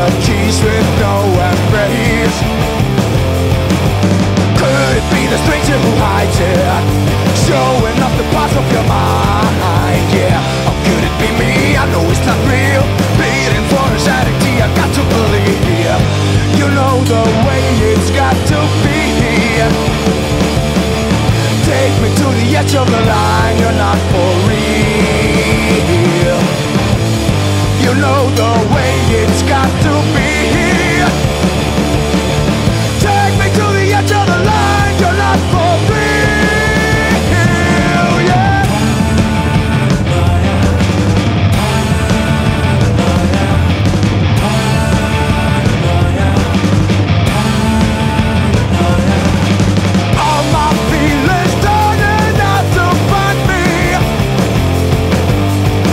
the keys with no embrace. Could it be the stranger who hides it, showing off the parts of your mind? Yeah, or could it be me? I know it's not real.